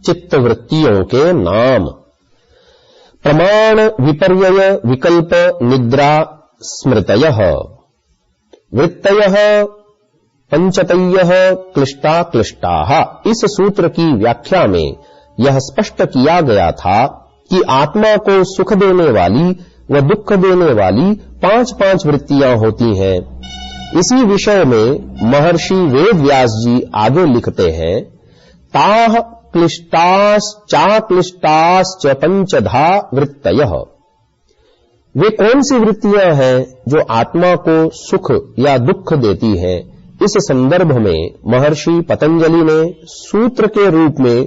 चित्तवृत्तियों के नाम। प्रमाण विपर्यय विकल्प निद्रा स्मृतयः वृत्तयः पंचतयः क्लिष्टा क्लिष्टाः। इस सूत्र की व्याख्या में यह स्पष्ट किया गया था कि आत्मा को सुख देने वाली व दुख देने वाली 5-5 वृत्तियां होती हैं। इसी विषय में महर्षि वेद व्यास जी आगे लिखते हैं, ताः क्लिष्टाश्च पंचधा वृत्तयः। वे कौन सी वृत्तियां हैं जो आत्मा को सुख या दुख देती हैं? इस संदर्भ में महर्षि पतंजलि ने सूत्र के रूप में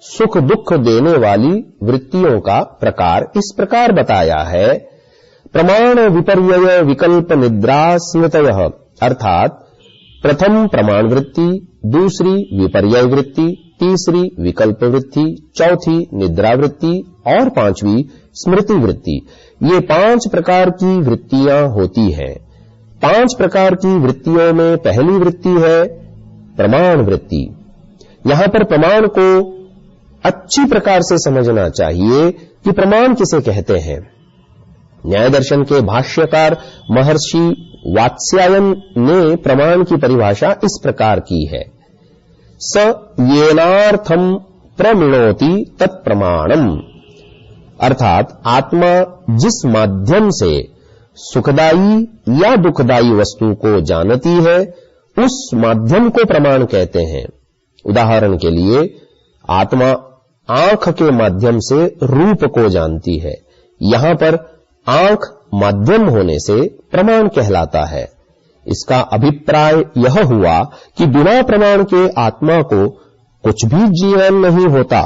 सुख दुख देने वाली वृत्तियों का प्रकार इस प्रकार बताया है। प्रमाण विपर्यय विकल्प निद्रा स्मृतयः, अर्थात प्रथम प्रमाण वृत्ति, दूसरी विपर्यय वृत्ति, तीसरी विकल्प वृत्ति, चौथी निद्रा वृत्ति और पांचवी स्मृति वृत्ति। ये 5 प्रकार की वृत्तियां होती हैं। 5 प्रकार की वृत्तियों में पहली वृत्ति है प्रमाण वृत्ति। यहां पर प्रमाण को अच्छी प्रकार से समझना चाहिए कि प्रमाण किसे कहते हैं। न्याय दर्शन के भाष्यकार महर्षि वात्स्यायन ने प्रमाण की परिभाषा इस प्रकार की है, स येनार्थम प्रमिणोति तत्प्रमाणम, अर्थात आत्मा जिस माध्यम से सुखदायी या दुखदायी वस्तु को जानती है उस माध्यम को प्रमाण कहते हैं। उदाहरण के लिए आत्मा आंख के माध्यम से रूप को जानती है। यहां पर आंख माध्यम होने से प्रमाण कहलाता है। इसका अभिप्राय यह हुआ कि बिना प्रमाण के आत्मा को कुछ भी ज्ञान नहीं होता।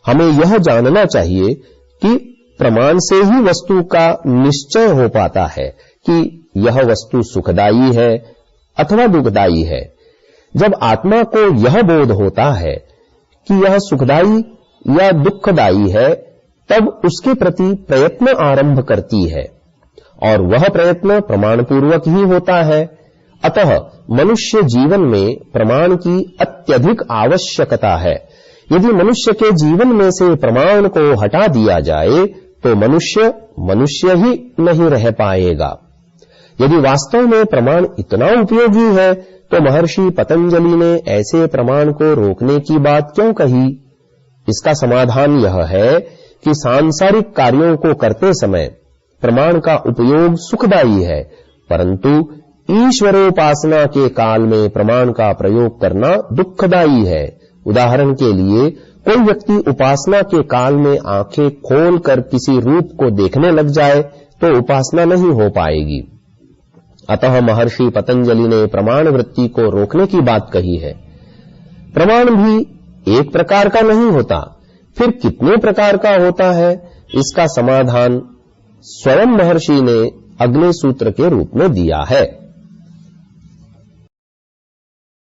हमें यह जानना चाहिए कि प्रमाण से ही वस्तु का निश्चय हो पाता है कि यह वस्तु सुखदायी है अथवा दुखदायी है। जब आत्मा को यह बोध होता है कि यह सुखदायी या दुखदायी है, तब उसके प्रति प्रयत्न आरंभ करती है और वह प्रयत्न प्रमाण पूर्वक ही होता है। अतः मनुष्य जीवन में प्रमाण की अत्यधिक आवश्यकता है। यदि मनुष्य के जीवन में से प्रमाण को हटा दिया जाए तो मनुष्य ही नहीं रह पाएगा। यदि वास्तव में प्रमाण इतना उपयोगी है तो महर्षि पतंजलि ने ऐसे प्रमाण को रोकने की बात क्यों कही? इसका समाधान यह है कि सांसारिक कार्यों को करते समय प्रमाण का उपयोग सुखदायी है, परंतु ईश्वरोपासना के काल में प्रमाण का प्रयोग करना दुखदायी है। उदाहरण के लिए कोई व्यक्ति उपासना के काल में आंखें खोलकर किसी रूप को देखने लग जाए तो उपासना नहीं हो पाएगी। अतः महर्षि पतंजलि ने प्रमाण वृत्ति को रोकने की बात कही है। प्रमाण भी एक प्रकार का नहीं होता, फिर कितने प्रकार का होता है? इसका समाधान स्वयं महर्षि ने अगले सूत्र के रूप में दिया है।